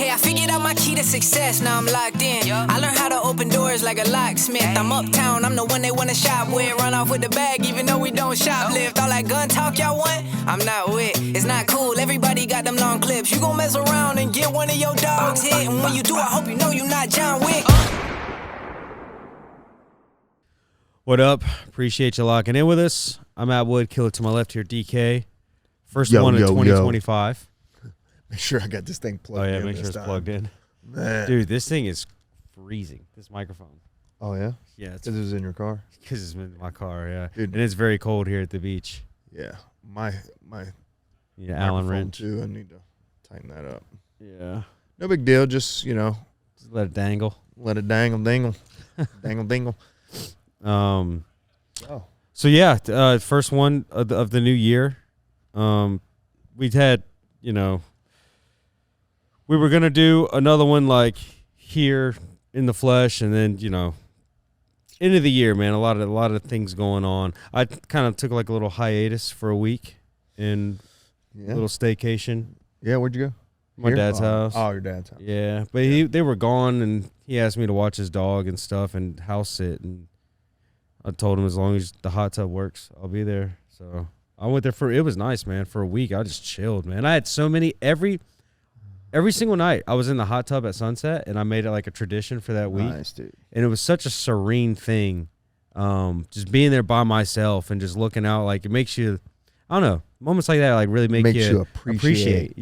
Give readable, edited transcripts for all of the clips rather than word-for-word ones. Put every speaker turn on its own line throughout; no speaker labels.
Okay, I figured out my key to success, now I'm locked in. I learned how to open doors like a locksmith. I'm uptown, I'm the one they wanna shop with. Run off with the bag even though we don't shoplift. All that gun talk y'all want, I'm not with. It's not cool, everybody got them long clips. You gon' mess around and get one of your dogs hit. And when you do, I hope you know you're not John Wick.
What up? Appreciate you locking in with us. I'm Atwood. Kill it to my left here, DK. First one in 2025.
Make sure I got this thing plugged in.
Oh, yeah, make sure it's plugged in.
Man.
Dude, this thing is freezing, this microphone.
Oh, yeah?
Yeah. It's
because it was in your car?
Because it's in my car, yeah.
Dude.
And it's very cold here at the beach.
Yeah. My
Allen wrench.
too. I need to tighten that up.
Yeah.
No big deal. Just,
Just let it dangle.
let it dangle, dingle. Dangle, dingle.
So, yeah, first one of the new year. We'd had, we were going to do another one like here in the flesh, and then, end of the year, man, a lot of things going on. I kind of took like a little hiatus for a week in a little staycation.
Yeah, where'd you go?
My dad's house.
Oh, your dad's house.
Yeah, but they were gone, and he asked me to watch his dog and stuff and house sit, and I told him as long as the hot tub works, I'll be there. So I went there it was nice, man. For a week, I just chilled, man. I had so many, every single night I was in the hot tub at sunset, and I made it like a tradition for that week.
Nice, dude.
And it was such a serene thing. Just being there by myself and just looking out, like it makes you, I don't know, moments like that like really make you appreciate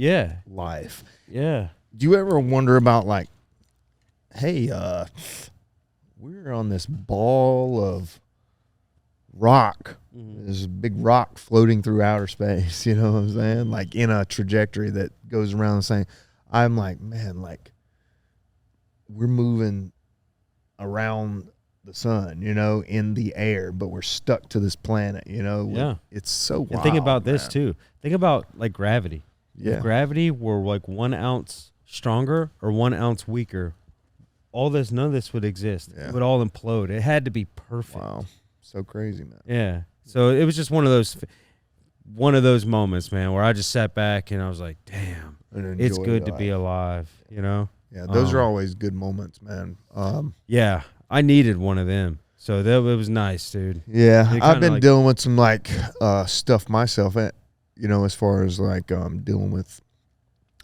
life.
Yeah.
Do you ever wonder about like, hey, we're on this ball of rock. There's a big rock floating through outer space, you know what I'm saying? Like in a trajectory that goes around the same. I'm like, man, like we're moving around the sun, in the air, but we're stuck to this planet,
Yeah.
It's so wild.
And think about this
man.
too. Think about like gravity.
Yeah.
If gravity were like 1 ounce stronger or 1 ounce weaker, none of this would exist.
Yeah.
It would all implode. It had to be perfect.
Wow. So crazy, man.
Yeah. So it was just one of those moments, man, where I just sat back and I was like, damn, it's good to be alive,
Yeah, those are always good moments, man.
Yeah, I needed one of them. So it was nice, dude.
Yeah, I've been dealing with some like stuff myself, as far as like dealing with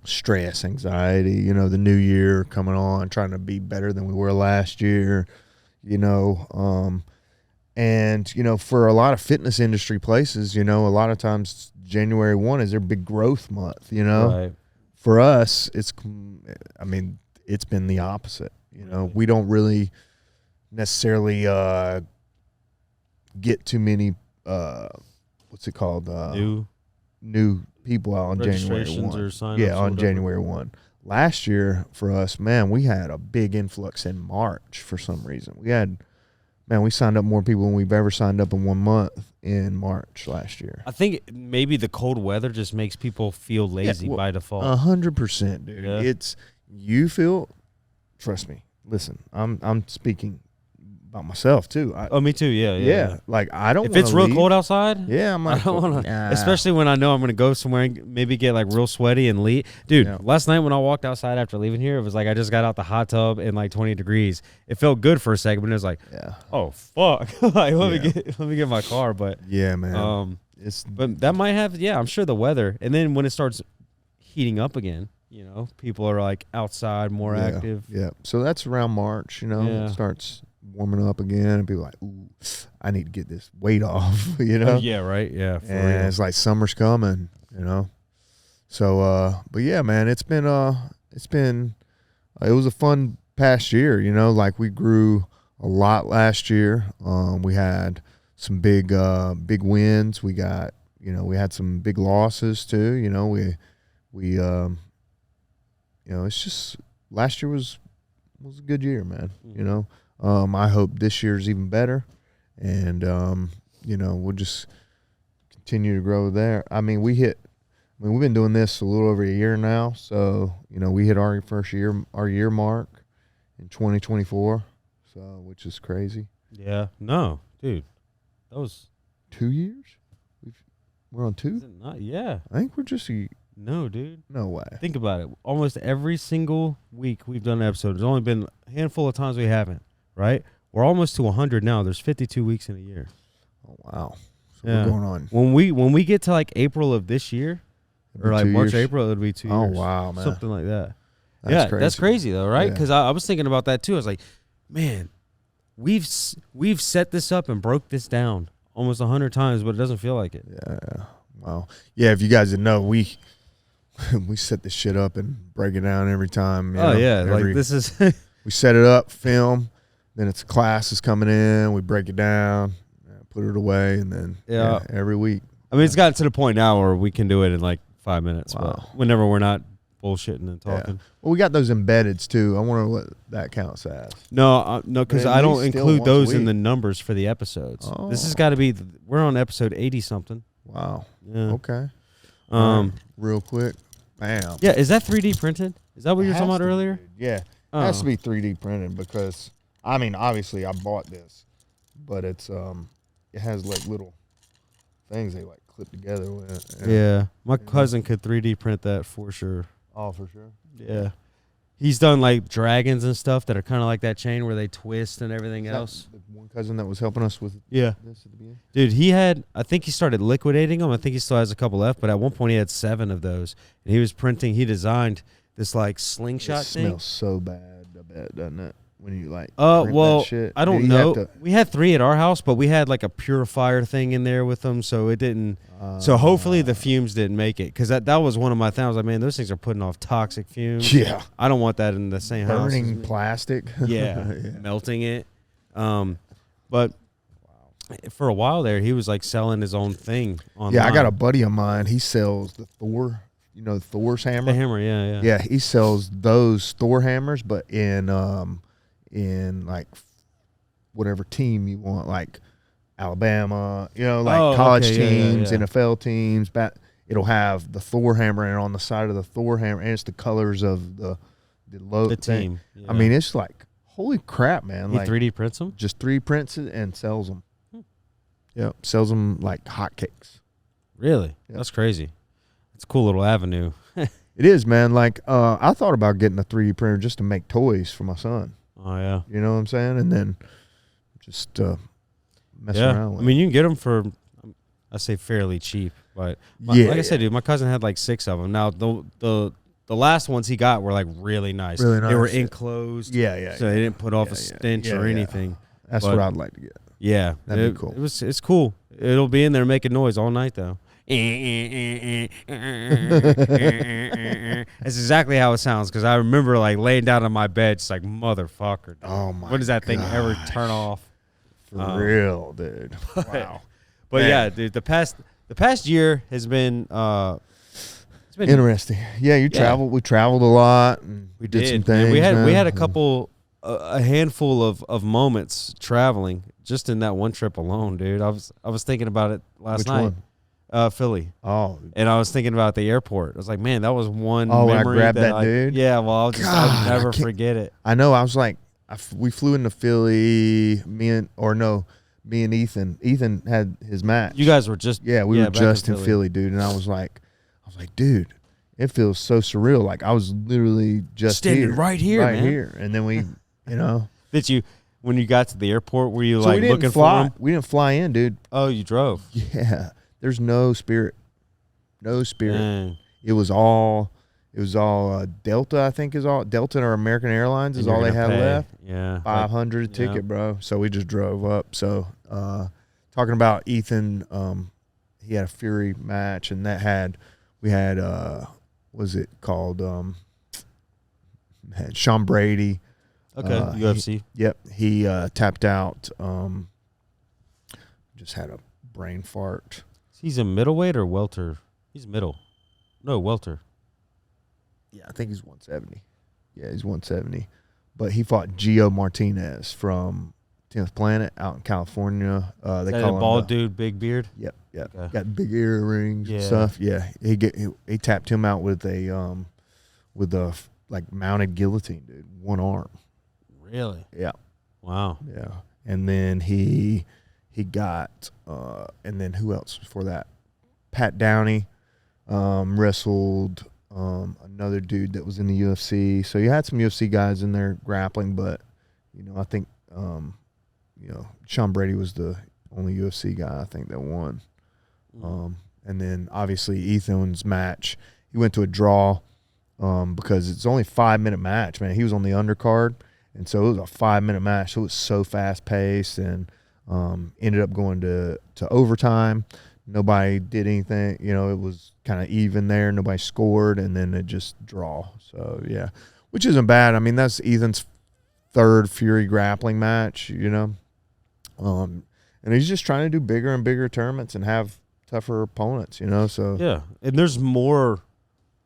stress, anxiety, the new year coming on, trying to be better than we were last year, and, for a lot of fitness industry places, a lot of times January 1 is their big growth month,
Right.
For us, it's been the opposite. We don't really necessarily get too many, what's it called? New people out on January 1.
Or sign-ups
on January 1. Last year for us, man, we had a big influx in March for some reason. We signed up more people than we've ever signed up in 1 month in March last year.
I think maybe the cold weather just makes people feel lazy by default.
100%, dude.
Yeah.
Trust me. Listen, I'm speaking about myself too.
Me too. Yeah.
Like I don't.
If it's real cold outside,
I'm like,
I don't want to. Especially when I know I'm going to go somewhere and maybe get like real sweaty and dude. Yeah. Last night when I walked outside after leaving here, it was like I just got out the hot tub in like 20 degrees. It felt good for a second, but it was like, oh fuck, like let me get my car. But
yeah, man.
But that might have I'm sure the weather, and then when it starts heating up again, people are like outside more active.
Yeah. So that's around March. It starts warming up again, and people are like, ooh, I need to get this weight off,
Yeah, right. Yeah.
And it's like summer's coming, So, but yeah, man, it was a fun past year, like we grew a lot last year. We had some big wins. We got, we had some big losses too. We it's just last year was a good year, man. I hope this year's even better, and we'll just continue to grow there. We've been doing this a little over a year now, so we hit our year mark in 2024, so which is crazy.
Yeah, no, dude, that was
2 years. We're on 2.
Is it not? Yeah,
I think we're just
No, dude.
No way.
Think about it. Almost every single week we've done an episode. There's only been a handful of times we haven't, right? We're almost to 100 now. There's 52 weeks in a year.
Oh, wow. So
Yeah.
we're going on.
When we get to like April of this year, or like
2
March,
years?
April, it'll be 2
Oh,
years.
wow, man.
Something like that.
That's crazy.
That's crazy though, right?
Yeah.
Because I was thinking about that too. I was like, man, we've set this up and broke this down almost 100 times, but it doesn't feel like it.
Yeah. Wow. Yeah, if you guys didn't know, we set this shit up and break it down every time.
Like this is
we set it up, film, then it's classes coming in, we break it down, put it away, and then every week.
I mean, it's gotten to the point now where we can do it in like 5 minutes.
Wow.
But whenever we're not bullshitting and talking.
Yeah. Well, we got those embeddeds too. I wonder what that counts as.
No, because I don't include
once a
those in
week.
the numbers for the episodes.
Oh.
This has got to be. We're on episode 80 something.
Wow.
Yeah.
Okay. All right. Real quick. Bam.
Yeah. Is that 3D printed? Is that what you were talking about earlier?
Yeah. It has to be 3D printed because, I mean, obviously I bought this, but it's it has like little things they like clip together with it.
Yeah. My cousin could 3D print that for sure.
Oh, for sure.
Yeah. He's done like dragons and stuff that are kind of like that chain where they twist and everything else.
The one cousin that was helping us with
Yeah.
this at the beginning.
Dude, I think he started liquidating them. I think he still has a couple left, but at one point he had 7 of those. And he was he designed this like slingshot
It
thing.
smells so bad, I bet, doesn't it? When you like print
well,
that shit.
I don't
Do you have
know.
to-
We had 3 at our house, but we had like a purifier thing in there with them, so it didn't. So hopefully the fumes didn't make it, because that was one of my things. I was like, man, those things are putting off toxic fumes.
Yeah.
I don't want that in the same house. as
Burning
me.
plastic.
Yeah, melting it. But for a while there, he was like selling his own thing online.
Yeah, I got a buddy of mine. He sells the Thor, Thor's hammer.
The hammer, yeah.
Yeah, he sells those Thor hammers, but in like whatever team you want, like Alabama, college teams, NFL teams. It'll have the Thor hammer, and on the side of the Thor hammer, and it's the colors of the
The team. Yeah.
I mean, it's like holy crap, man!
He
Like
3D prints them.
just 3D prints it and sells them. Yep, sells them like hotcakes.
Really?
Yeah.
That's crazy. It's a cool little avenue.
It is, man. Like I thought about getting a 3D printer just to make toys for my son.
Oh yeah.
You know what I'm saying? And then just mess around with
I mean, you can get them for, I say fairly cheap, but like I said, dude, my cousin had like 6 of them. Now the last ones he got were like really nice.
Really
They were
nice.
enclosed.
Yeah.
So they didn't put off a stench or anything.
That's
But-
what I'd like to get.
Yeah,
That'd be cool.
It's cool. It'll be in there making noise all night though. That's exactly how it sounds, because I remember like laying down on my bed, just like motherfucker. Dude.
Oh my!
When does that thing ever
gosh.
turn off?
For real, dude. Wow.
But
Man.
yeah, dude, the past year has been it's been
Interesting. Yeah, you traveled. We traveled a lot. And
We
did some
man.
things.
We
man.
had a couple a handful of moments traveling just in that one trip alone, dude. I was thinking about it last
Which
night.
one?
Philly.
Oh,
And I was thinking about the airport. I was like, man, that was one
Oh, when I
memory
grabbed that
I,
dude?
Yeah, well, I'll
God, I
never
can't-
forget it.
I know. I was like, we flew into Philly. Me and Ethan. Ethan had his match.
You guys were just
we were
back
just in Philly, dude. And I was like, dude, it feels so surreal. Like I was literally just
Standing right here,
right
man.
here. And then we,
Did you, when you got to the airport, were you
so
like
we didn't
looking
fly.
for him?
We didn't fly in, dude.
Oh, you drove.
Yeah, there's no Spirit.
Dang.
It was all Delta. I think is all Delta or American Airlines is
And
all
you're
they
gonna
had
pay.
left.
Yeah.
500 a ticket, bro. So we just drove up. So talking about Ethan, he had a Fury match, and we had was it called had Sean Brady.
Okay. UFC.
He tapped out. Just had a brain fart.
He's a middleweight or welter? He's middle. No, welter.
Yeah, I think he's 170. Yeah, he's 170. But he fought Gio Martinez from 10th Planet out in California. They
Is that
call
a
him
bald dude, big beard?
Yep.
Okay.
Got big earrings and
Yeah.
stuff. Yeah, he tapped him out with a like mounted guillotine, dude. One arm.
Really?
Yeah,
Wow.
yeah. And then he got and then who else before that? Pat Downey wrestled another dude that was in the UFC. So you had some UFC guys in there grappling, but I think Sean Brady was the only UFC guy I think that won. And then obviously Ethan's match, he went to a draw because it's only a 5-minute match, man. He was on the undercard, and so it was a 5-minute match. So it was so fast paced, and ended up going to overtime. Nobody did anything. It was kind of even there. Nobody scored, and then it just draw. So, yeah, which isn't bad. I mean, that's Ethan's third Fury grappling match, and he's just trying to do bigger and bigger tournaments and have tougher opponents, so.
Yeah, and there's more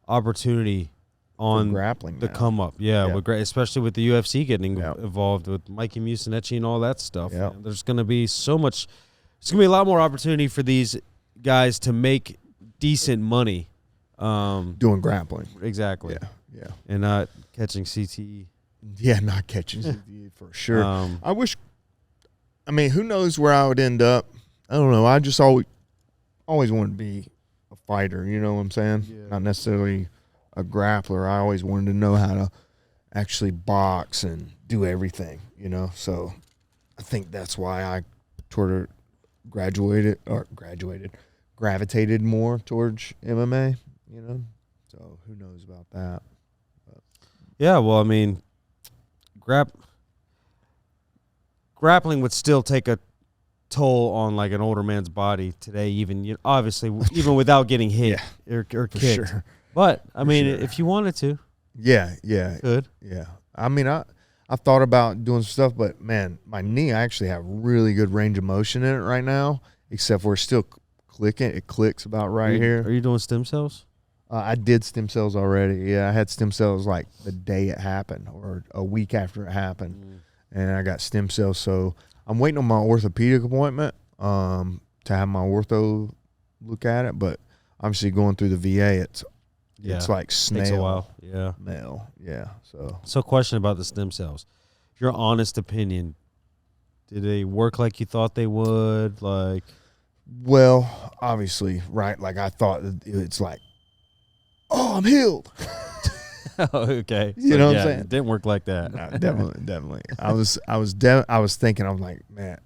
opportunity on
grappling
the
now.
come up. Yeah, especially with the UFC getting involved with Mikey Musonecki and all that stuff.
Yep.
There's going to be so much. It's going to be a lot more opportunity for these guys to make decent money.
Doing grappling.
Exactly.
Yeah.
And not catching CTE.
Yeah, not catching CTE for sure. I mean, who knows where I would end up? I don't know. I just always wanted to be a fighter, you know what I'm saying? Yeah. Not necessarily a grappler. I always wanted to know how to actually box and do everything, So I think that's why I gravitated more towards MMA, So who knows about that? But.
Yeah, well, I mean, grappling would still take a toll on like an older man's body today, even obviously even without getting hit or kicked.
Sure.
But I mean, if you wanted to,
yeah,
good.
Yeah. I mean, I thought about doing some stuff, but man, my knee, I actually have really good range of motion in it right now, except for it's still clicking. It clicks about here.
Are you doing stem cells?
I did stem cells already. Yeah, I had stem cells like the day it happened or a week after it happened, and I got stem cells. So I'm waiting on my orthopedic appointment to have my ortho look at it, but obviously going through the VA, it's like snail.
Takes a while. Yeah.
Mail. Yeah.
So question about the stem cells. Your honest opinion, did they work like you thought they would? Like,
well, obviously, right? Like I thought it's like, oh, I'm healed.
Okay.
You know what I'm saying?
It didn't work like that.
No, definitely. I was thinking, I'm like, man,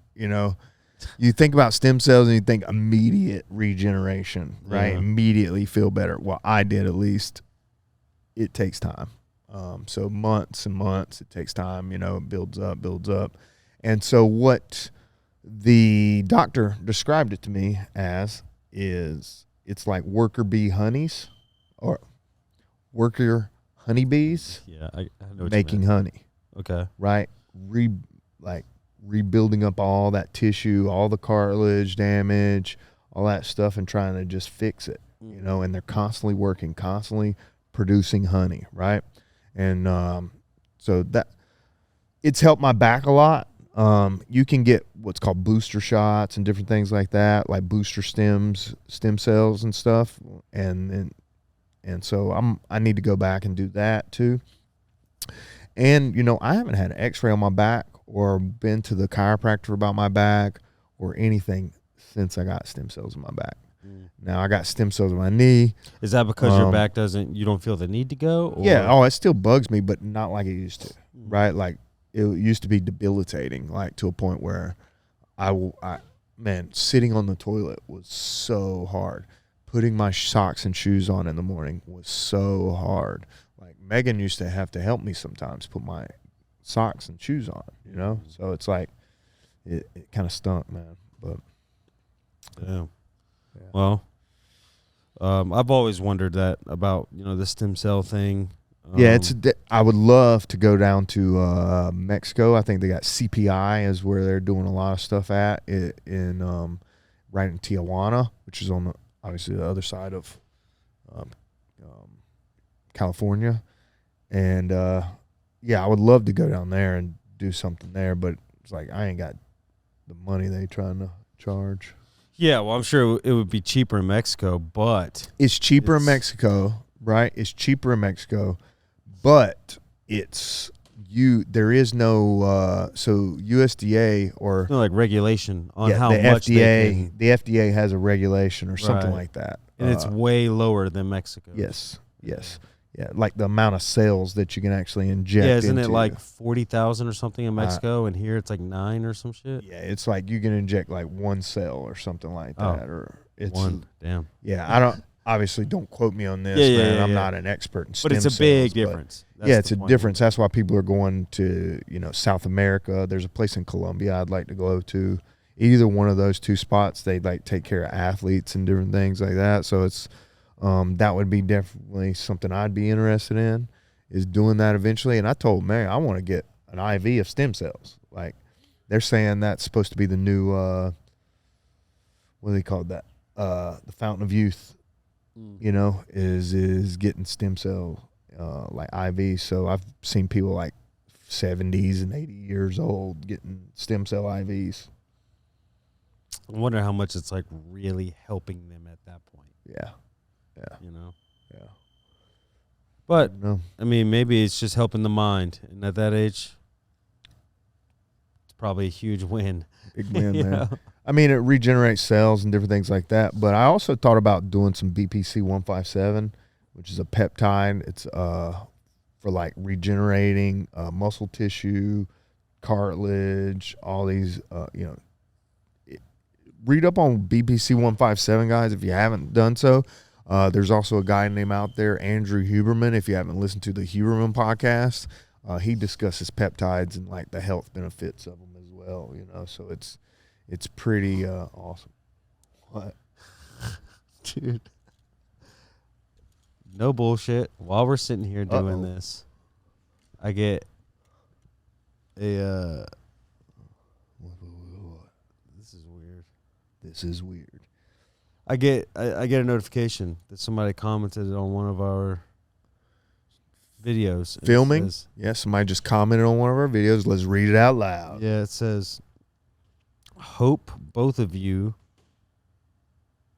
you think about stem cells and you think immediate regeneration, right?
Yeah.
Immediately feel better. Well, I did at least. It takes time. So months and months, it takes time, it builds up. And so what the doctor described it to me as is it's like worker bee honeys or worker honeybees
I know what
making honey.
Okay.
Right? Rebuilding up all that tissue, all the cartilage damage, all that stuff, and trying to just fix it, and they're constantly working, constantly producing honey, right? And so that it's helped my back a lot. You can get what's called booster shots and different things like that, like booster stem cells and stuff, and so I need to go back and do that too. And I haven't had an X-ray on my back or been to the chiropractor about my back or anything since I got stem cells in my back. Now I got stem cells in my knee.
Is that because your back you don't feel the need to go? Or?
Yeah. Oh, it still bugs me, but not like it used to. Right. Like it used to be debilitating, like to a point where sitting on the toilet was so hard. Putting my socks and shoes on in the morning was so hard. Like Megan used to have to help me sometimes put my socks and shoes on, So it's like it kind of stunk, man. But
yeah. Well, I've always wondered that about the stem cell thing.
I would love to go down to Mexico. I think they got CPI is where they're doing a lot of stuff at in right in Tijuana, which is on obviously the other side of California. And I would love to go down there and do something there, but it's like I ain't got the money they trying to charge.
Yeah, well, I'm sure it would be cheaper in Mexico, but
it's cheaper in Mexico, right? It's cheaper in Mexico, but there is no so USDA or
like regulation on how
the
much
FDA. The FDA has a regulation or something like that.
And it's way lower than Mexico.
Yes. Yeah, like the amount of cells that you can actually inject.
Yeah, isn't
into.
it like 40,000 or something in Mexico, and here it's like 9 or some shit?
Yeah, it's like you can inject like 1 cell or something like that, or it's
1. Damn.
Yeah, I don't quote me on this,
Yeah,
man.
yeah,
I'm
yeah.
not an expert in stem
But it's a
cells,
big
but
difference.
yeah, it's a difference. That's why people are going to, South America. There's a place in Colombia I'd like to go to. Either one of those 2 spots, they like take care of athletes and different things like that. So it's that would be definitely something I'd be interested in, is doing that eventually. And I told Mary I want to get an IV of stem cells. Like they're saying that's supposed to be the new what do they call that? The fountain of youth. Is getting stem cell like IV. So I've seen people like 70s and 80 years old getting stem cell IVs.
I wonder how much it's like really helping them at that point.
Yeah.
Yeah. But I mean, maybe it's just helping the mind, and at that age, it's probably a huge win.
Big win, man. I mean, it regenerates cells and different things like that. But I also thought about doing some BPC 157, which is a peptide. It's for like regenerating muscle tissue, cartilage, all these. Read up on BPC 157, guys, if you haven't done so. There's also a guy named out there, Andrew Huberman. If you haven't listened to the Huberman podcast, he discusses peptides and like the health benefits of them as well. So it's pretty awesome. What,
dude? No bullshit. While we're sitting here doing this, I get a.
This is weird.
I get a notification that somebody commented on one of our videos.
Filming? Somebody just commented on one of our videos. Let's read it out loud.
Yeah, it says, "Hope both of you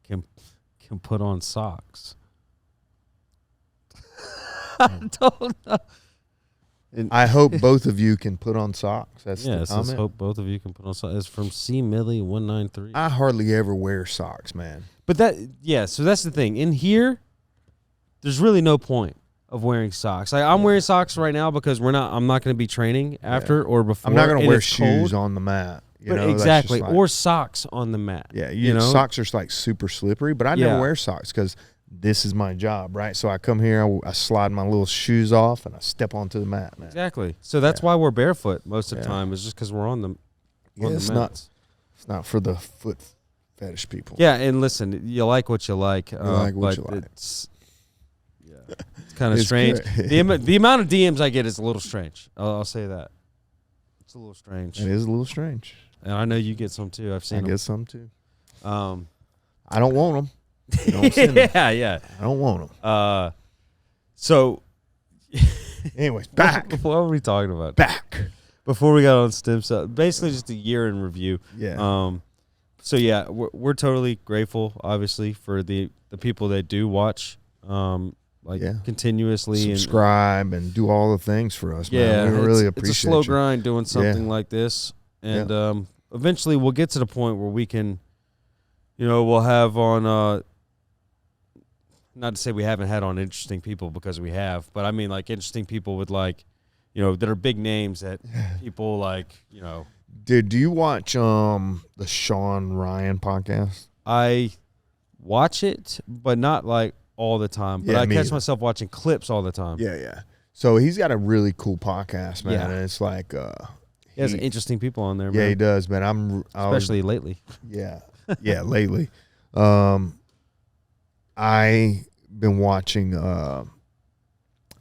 can put on socks." I don't know.
I hope both of you can put on socks. That's the
it
comment.
says, "Hope both of you can put on socks." It's from C Millie 193.
I hardly ever wear socks, man.
But so that's the thing. In here, there's really no point of wearing socks. Like I'm wearing socks right now because I'm not going to be training after or before.
I'm not going to wear
cold.
shoes on the mat.
Exactly, or socks on the mat.
Yeah, socks are like super slippery, but I never wear socks because this is my job, right? So I come here, I slide my little shoes off, and I step onto the mat, man.
Exactly. So that's why we're barefoot most of the time, is just because we're on the
it's
mats.
It's not for the foot fetish people.
Yeah, and listen, you like what you like.
What you like.
It's kind of strange. The amount of DMs I get is a little strange. I'll say that. It's a little strange.
It is a little strange.
And I know you get some too. I've seen them.
I get some too.
I
don't want them.
Yeah.
I don't want them.
So,
anyways, back.
What were we talking about?
Back.
Before we got on stem cell, basically just a year in review.
Yeah.
So yeah, we're totally grateful, obviously, for the people that do watch, continuously,
subscribe and do all the things for us.
Yeah,
man. We really appreciate it.
It's a slow grind doing something like this, and eventually we'll get to the point where we can, we'll have on. Not to say we haven't had on interesting people, because we have, but I mean like interesting people with like, that are big names that people like,
Dude, do you watch the Sean Ryan podcast?
I watch it, but not like all the time. But I catch myself watching clips all the time.
Yeah. So he's got a really cool podcast, man. And it's like
he has interesting people on there, man.
Yeah, he does, man.
Especially lately.
Yeah. Yeah, lately. I been watching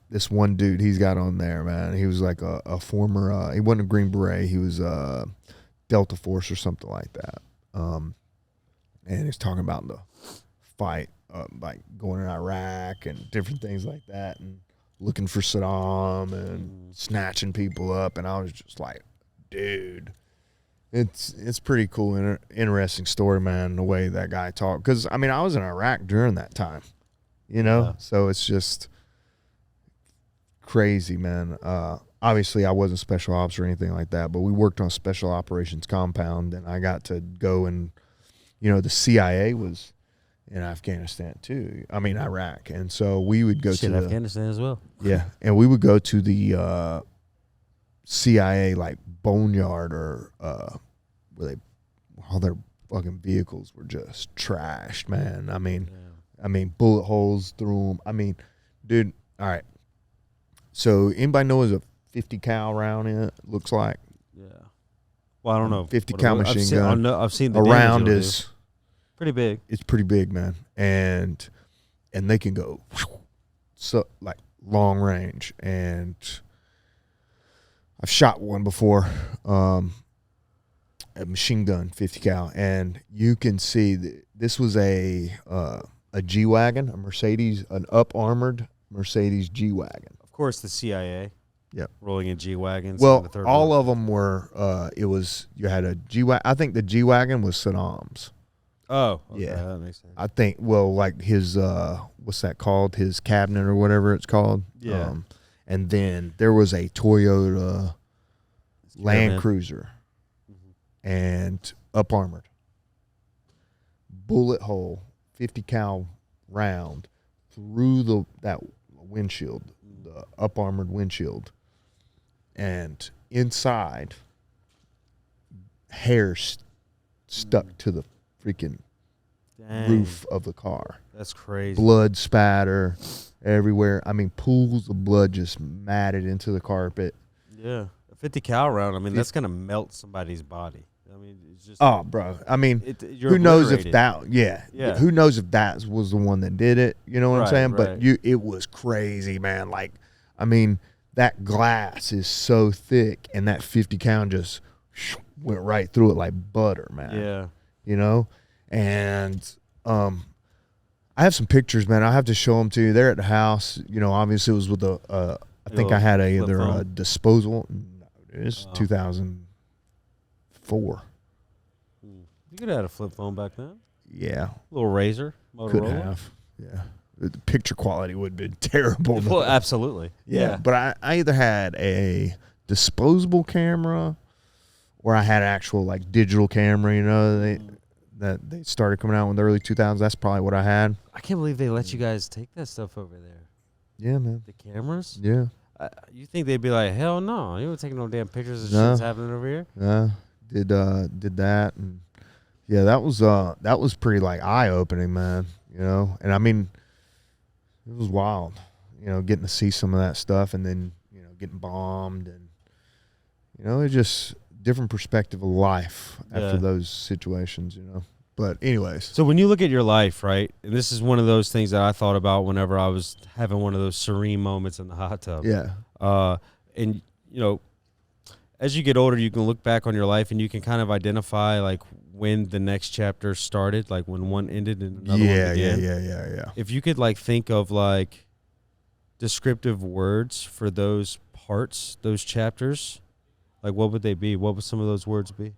this one dude he's got on there, man. He was like a former he wasn't a Green Beret, he was Delta Force or something like that. And he's talking about the fight, like going in Iraq and different things like that, and looking for Saddam and snatching people up. And I was just like, dude, it's pretty cool, interesting story, man, the way that guy talked. Because, I mean, I was in Iraq during that time, so it's just crazy, man. Obviously, I wasn't special ops or anything like that, but we worked on special operations compound, and I got to go and, the CIA was in Afghanistan too. I mean Iraq, and so we would go to
Afghanistan as well.
Yeah, and we would go to the CIA like boneyard or where all their fucking vehicles were just trashed, man. I mean bullet holes through them. I mean, dude. All right. So anybody know what a 50 cal round looks like?
Yeah. Well, I don't know.
50 cal machine gun.
I've seen the
round is
pretty big.
It's pretty big, man, and they can go so like long range. And I've shot one before, a machine gun 50 cal, and you can see this was a G-Wagon, a Mercedes, an up-armored Mercedes G-Wagon.
Of course, the CIA.
Yep.
Rolling in G-Wagons.
Well, all of them were, you had a G-Wagon. I think the G-Wagon was Saddam's.
Oh, okay,
yeah.
That makes sense.
I think, well, like his, what's that called? His cabinet or whatever it's called.
Yeah.
And then there was a Toyota Land Cruiser and up-armored. Bullet hole, 50 cal round through that windshield, the up-armored windshield. And inside, hair stuck to the freaking roof of the car.
That's crazy.
Blood spatter everywhere. I mean, pools of blood just matted into the carpet.
Yeah. A 50 cal round, I mean, that's going to melt somebody's body. I mean, it's just.
Oh, bro. I mean,
you're
who knows if
obliterated.
yeah. Who knows if that was the one that did it? You know what I'm saying?
Right.
But it was crazy, man. Like, I mean, that glass is so thick, and that 50 cal just went right through it like butter, man.
Yeah.
You know? And I have some pictures, man. I'll have to show them to you. They're at the house. You know, obviously it was with I think I had either a disposable. No, it's 2004.
You could have had a flip phone back then.
Yeah.
A little Razor. Motorola.
Could have. Yeah. The picture quality would have been terrible.
Well, absolutely.
Yeah. But I either had a disposable camera or I had actual like digital camera, you know, they started coming out in the early 2000s. That's probably what I had.
I can't believe they let you guys take that stuff over there.
Yeah, man.
The cameras?
Yeah.
You think they'd be like, hell no, you don't take no damn pictures of shit's happening over here?
Yeah. Did that, and yeah, that was pretty like eye opening, man. You know, and I mean, it was wild. You know, getting to see some of that stuff, and then getting bombed, and it's just different perspective of life after those situations. You know. But anyways.
So when you look at your life, right, and this is one of those things that I thought about whenever I was having one of those serene moments in the hot tub.
Yeah.
And, as you get older, you can look back on your life and you can kind of identify, like, when the next chapter started, like when one ended and another one began.
Yeah.
If you could, like, think of, like, descriptive words for those parts, those chapters, like, what would they be? What would some of those words be?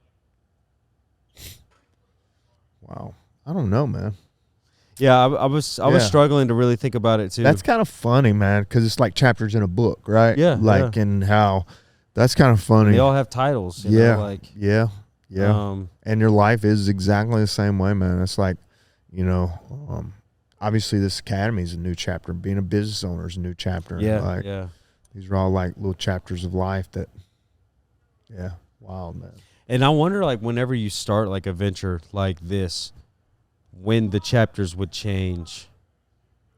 Wow. I don't know, man.
Yeah, I was struggling to really think about it too.
That's kind of funny, man, because it's like chapters in a book, right?
Yeah.
Like, and how that's kind of funny.
They all have titles. You know, like,
yeah. And your life is exactly the same way, man. It's like, obviously this academy is a new chapter. Being a business owner is a new chapter.
Yeah.
These are all like little chapters of life that, wild, man.
And I wonder, like, whenever you start, like, a venture like this, when the chapters would change.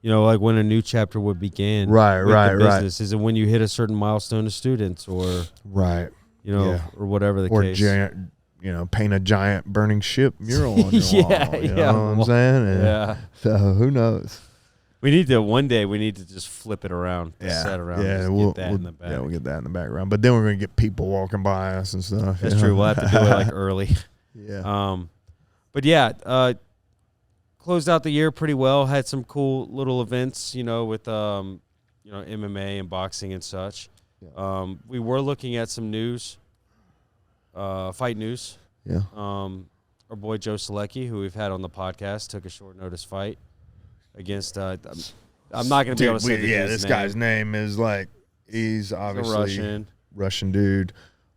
Like, when a new chapter would begin.
Right.
Business. Is it when you hit a certain milestone of students or...
Right.
Or whatever the case.
Or, paint a giant burning ship mural on your wall. You know what I'm saying? And so, who knows?
One day we need to just flip it around, set around,
we'll
get that in the back.
Yeah, we'll get that in the background. But then we're going to get people walking by us and stuff.
That's true. We'll have to do it, like, early.
Yeah.
But, yeah, closed out the year pretty well. Had some cool little events, with, MMA and boxing and such. Yeah. We were looking at some news, fight news.
Yeah.
Our boy Joe Selecki, who we've had on the podcast, took a short notice fight against I'm not going to be able to say the
this
name.
guy's name is like he's obviously
a
Russian dude.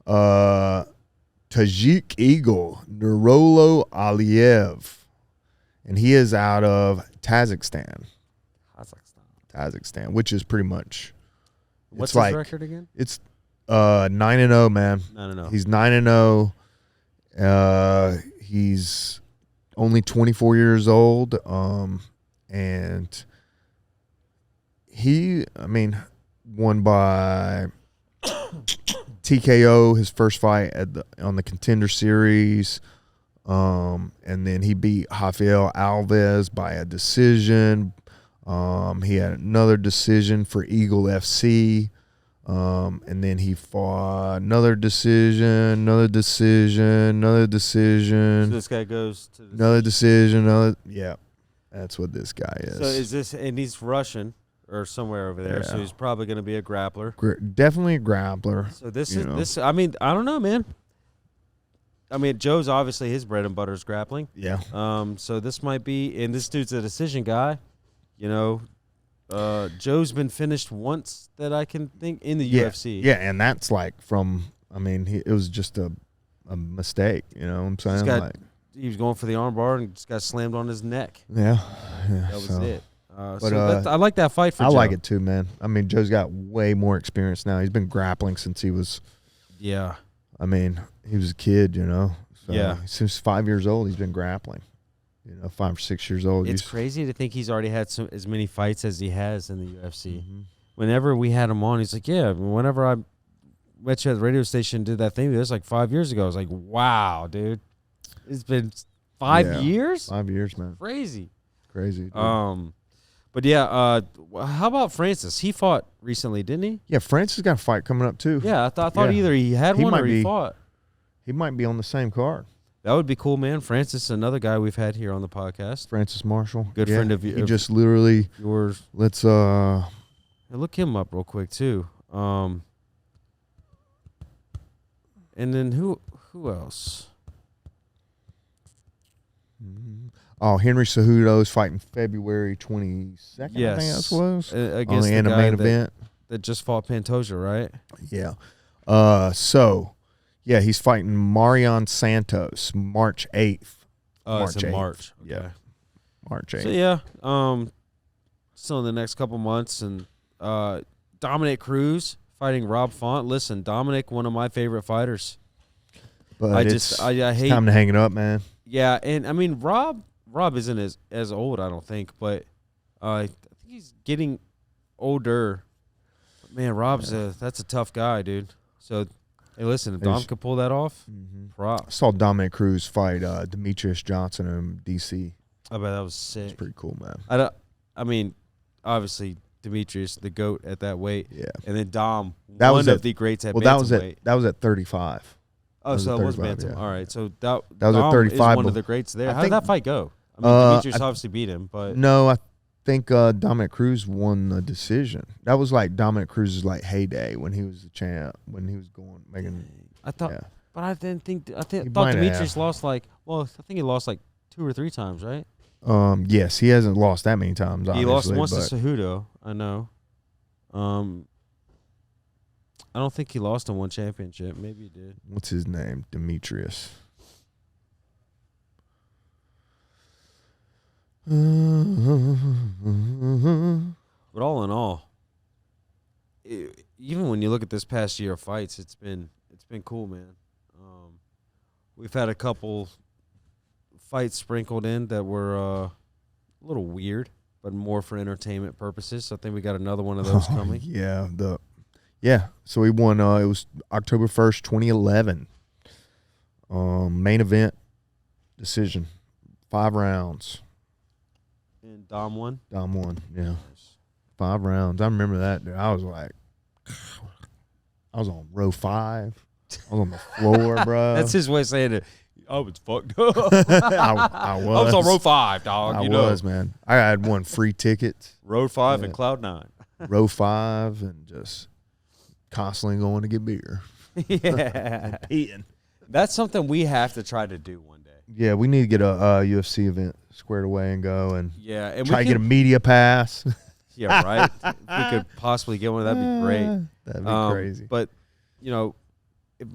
Tajik Eagle Nurolo Aliyev, and he is out of Kazakhstan, which is pretty much.
What's
it's
his
like,
record again?
It's 9-0, man.
9-0.
He's 9-0. He's only 24 years old. And he, won by TKO his first fight on the Contender Series. And then he beat Rafael Alves by a decision. He had another decision for Eagle FC. And then he fought another decision.
So this guy goes to
another decision. Yeah, that's what this guy is.
So is this, and he's Russian or somewhere over there, so he's probably going to be a grappler.
Definitely a grappler.
So this is this. I don't know, man. Joe's obviously his bread and butter is grappling.
Yeah.
So this might be, and this dude's a decision guy. Joe's been finished once that I can think in the UFC.
Yeah, and that's like from. It was just a mistake. You know what I'm saying?
He was going for the armbar and just got slammed on his neck.
Yeah.
That was it. I like that fight for Joe.
I like it too, man. Joe's got way more experience now. He's been grappling since he was.
Yeah.
He was a kid, So
yeah.
Since 5 years old, he's been grappling. 5 or 6 years old.
It's crazy to think he's already had as many fights as he has in the UFC. Mm-hmm. Whenever we had him on, he's like, yeah, whenever I met you at the radio station and did that thing, it was like 5 years ago. I was like, wow, dude. It's been 5 years?
5 years, man.
Crazy.
Dude.
But yeah, how about Francis? He fought recently, didn't he?
Yeah, Francis got a fight coming up too.
Yeah, I thought either he had one or he fought.
He might be on the same card.
That would be cool, man. Francis, another guy we've had here on the podcast.
Francis Marshall.
Good friend of yours.
He just literally
yours.
Let's
look him up real quick too. And then who else?
Oh, Henry Cejudo is fighting February 22nd.
Yes.
I think that was
against
the main event
that just fought Pantoja, right?
Yeah. He's fighting Marion Santos March 8th.
It's in March. Okay.
Yeah. March 8th.
So yeah, still in the next couple months, and Dominic Cruz fighting Rob Font. Listen, Dominic, one of my favorite fighters.
But
I hate
time to hang it up, man.
Yeah, and Rob isn't as old, I don't think, but I think he's getting older. But man, that's a tough guy, dude. So, hey, listen, if Dom could pull that off, props.
I saw Dominic Cruz fight Demetrius Johnson in D.C.
I bet that was sick.
It's pretty cool, man.
Obviously, Demetrius, the GOAT at that weight.
Yeah.
And then Dom,
that
one of the greats at bantamweight.
That was at 35.
Oh, so it was bantam.
Yeah.
All right, so that
was at 35.
Is one of the greats there. How did that fight go? Demetrius obviously beat him, but
no, I think Dominic Cruz won the decision. That was like Dominic Cruz's heyday when he was the champ, when he was making.
I thought, but I didn't think. I thought Demetrius lost I think he lost 2 or 3 times, right?
Yes, he hasn't lost that many times.
He lost once to Cejudo, I know. I don't think he lost in one championship. Maybe he did.
What's his name? Demetrius.
But all in all, even when you look at this past year of fights, it's been cool, man. We've had a couple fights sprinkled in that were a little weird, but more for entertainment purposes. So I think we got another one of those coming.
So we won. It was October 1st, 2011. Main event decision, 5 rounds.
And Dom won?
Dom won, yeah. 5 rounds. I remember that, dude. I was on row 5. I was on the floor, bro.
That's his way of saying it. I was fucked up.
I was.
I was on row 5, dog.
I was, man. I had one free ticket.
Row 5 and Cloud 9.
Row 5 and just constantly going to get beer.
Yeah.
Eating.
That's something we have to try to do one day.
Yeah, we need to get a UFC event squared away and go and try to get a media pass.
Yeah, right. If we could possibly get one, that'd be great.
That'd be crazy.
But,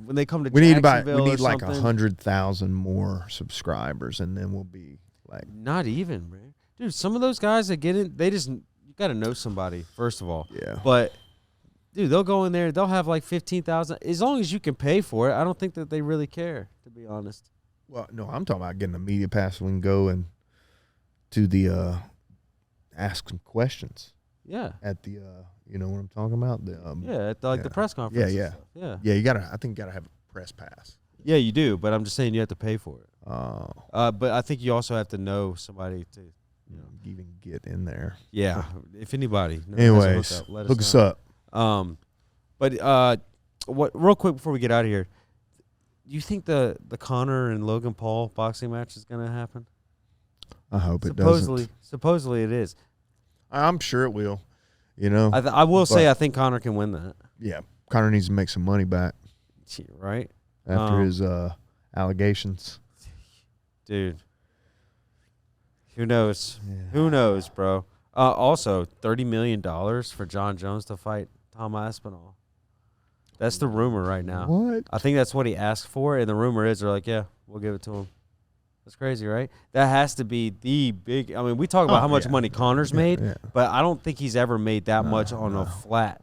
when they come to
we need
Jacksonville,
we need 100,000 more subscribers, and then we'll be Like,
not even, man. Dude, some of those guys that get in, you got to know somebody, first of all.
yeah.
But, dude, they'll go in there, they'll have like 15,000. As long as you can pay for it, I don't think that they really care, to be honest.
Well, no, I'm talking about getting a media pass so we can go and do the ask some questions.
Yeah.
At the you know what I'm talking about? The
At the press conference.
Yeah.
Yeah.
Yeah, I think you gotta have a press pass.
Yeah, you do, but I'm just saying you have to pay for it.
Oh.
But I think you also have to know somebody to,
Even get in there.
yeah, if anybody.
Anyways, look us up.
But what? Real quick before we get out of here, do you think the Conor and Logan Paul boxing match is gonna happen?
I hope it doesn't.
Supposedly it is.
I'm sure it will. You know,
I will say I think Conor can win that.
Yeah, Conor needs to make some money back
Right
after his allegations.
Dude, who knows?
Yeah.
Who knows, bro? Also, $30 million for John Jones to fight Tom Aspinall. That's the rumor right now.
What?
I think that's what he asked for, and the rumor is they're like, yeah, we'll give it to him. That's crazy, right? That has to be the big. I mean, we talk about how much money Conor's made, but I don't think he's ever made that much on a flat.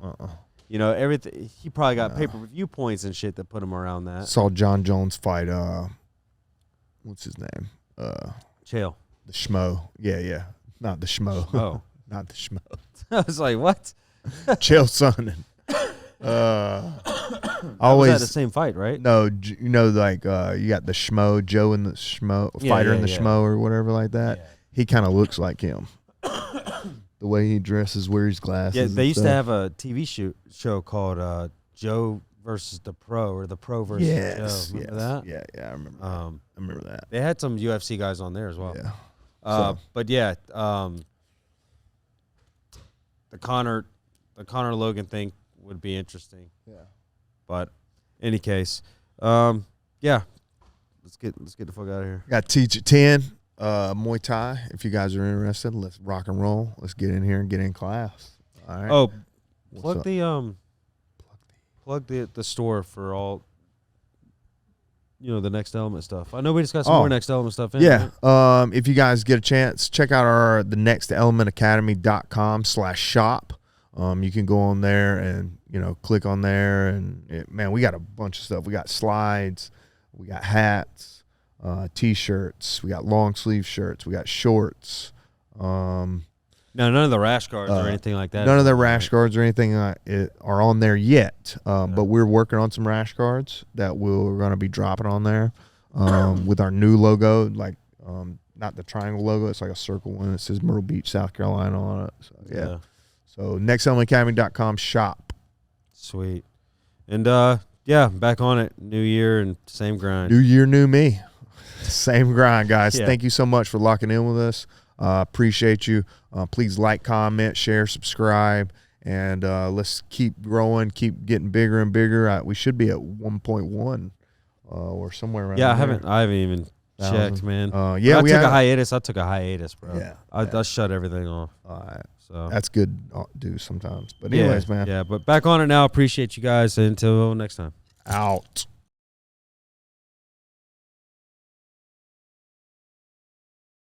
You know, everything. He probably got pay-per-view points and shit that put him around that.
Saw John Jones fight. What's his name?
Chael.
The Schmo. Yeah. Not the Schmo.
Oh,
not the Schmo.
I was like, what?
Chael Sonnen.
Always at the same fight, right?
No, you know, like you got the Schmo, Joe and the Schmo, fighter and the Schmo or whatever like that. Yeah. He kind of looks like him. The way he dresses, wears glasses.
Yeah, they used to have a TV show called Joe versus the Pro or the Pro versus Joe. Remember that?
Yeah, I remember. I remember that.
They had some UFC guys on there as well.
Yeah.
But yeah, the Conor Logan thing would be interesting.
Yeah.
But any case, yeah. Let's get the fuck out of here.
Got Teach at 10, Muay Thai. If you guys are interested, let's rock and roll. Let's get in here and get in class. All right.
Oh, plug the store for all the Next Element stuff. I know we just got some more Next Element stuff in.
Yeah.
Right?
If you guys get a chance, check out the nextelementacademy.com/shop. You can go on there and click on there, and man, we got a bunch of stuff. We got slides, we got hats, t-shirts, we got long sleeve shirts, we got shorts.
No, none of the rash guards or anything like that.
None of the rash guards or anything are on there yet. But we're working on some rash guards that we're going to be dropping on there with our new logo, like not the triangle logo. It's like a circle one. It says Myrtle Beach, South Carolina on it. So, yeah. So nextelementacademy.com shop.
Sweet. And back on it. New year and same grind.
New year, new me. Same grind, guys. Yeah. Thank you so much for locking in with us. Appreciate you. Please like, comment, share, subscribe, and let's keep growing, keep getting bigger and bigger. We should be at 1.1 or somewhere around there.
I haven't even checked, man.
I took
a hiatus, bro.
Yeah.
I shut everything off.
All right.
So
that's good to do sometimes. But anyways, man.
Yeah, but back on it now. Appreciate you guys. Until next time.
Out.